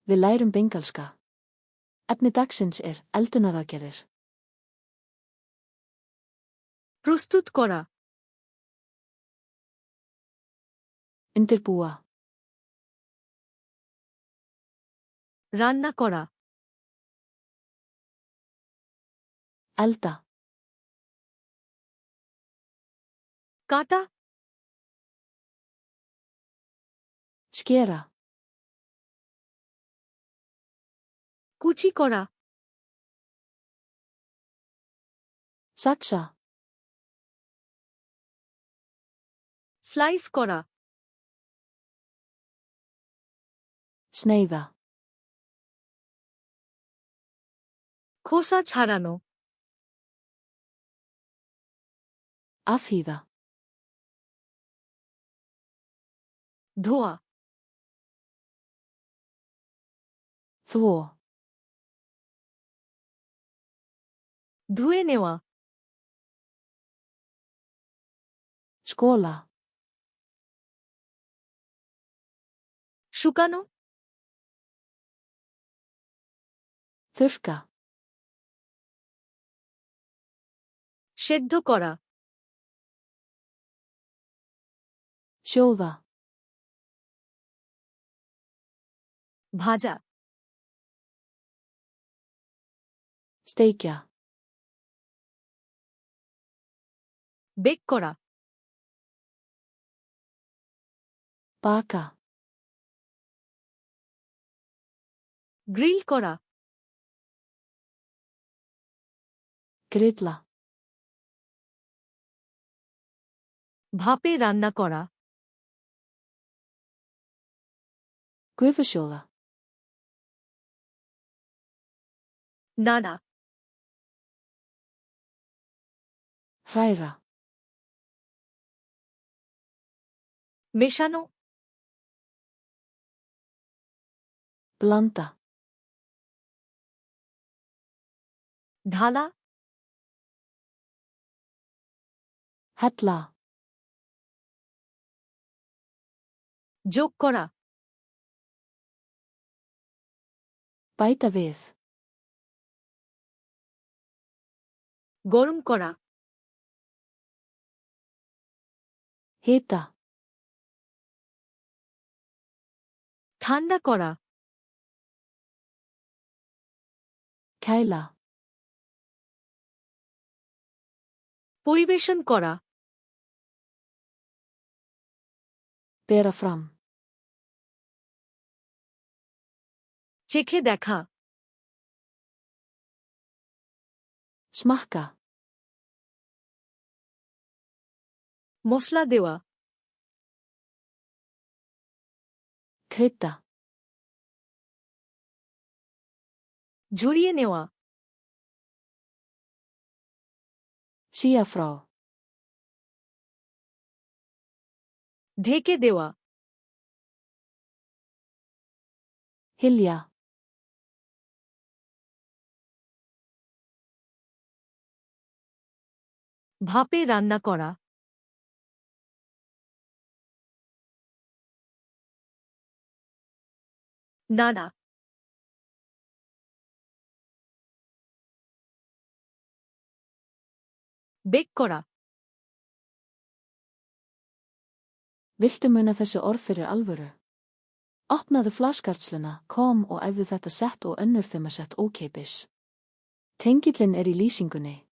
Við lærum bengalska. Efni dagsins eldunaraðgerðir. প্রস্তুত করা, Undirbúa. রান্না করা, Elda. কাটা, Skera. কুচি করা, Saxa. স্লাইস করা, Sneiða. খোসা ছাড়ানো, Afhýða. ধোয়া, Þvo. ধুয়ে নেওয়া, Skóla. শুকানো, Þurrka. সেদ্ধ করা, Sjóða. ভাজা, Steikja. বেক করা, Baka. গ্রিল করা, Grilla. ভাপে রান্না করা, Gufusjóða. নাড়া, Hræra. মেশানো, Blanda. ঢালা, Hella. যোগ করা, Bæta við. গরম করা, Hita. ঠান্ডা করা, Kæla. পরিবেশন করা, Bera fram. চেখে দেখা, Smakka. মশলা দেওয়া, Krydda. ঝরিয়ে নেওয়া, Sía frá. ঢেকে দেওয়া, Hylja. ভাপে রান্না করা, নাড়া, বেক করা। Viltu muna þessi orð fyrir alvöru? Opnaðu flaskartsluna, kom og æfðu þetta sett og önnur þeim að sett ókeypis. Tengillinn í lýsingunni.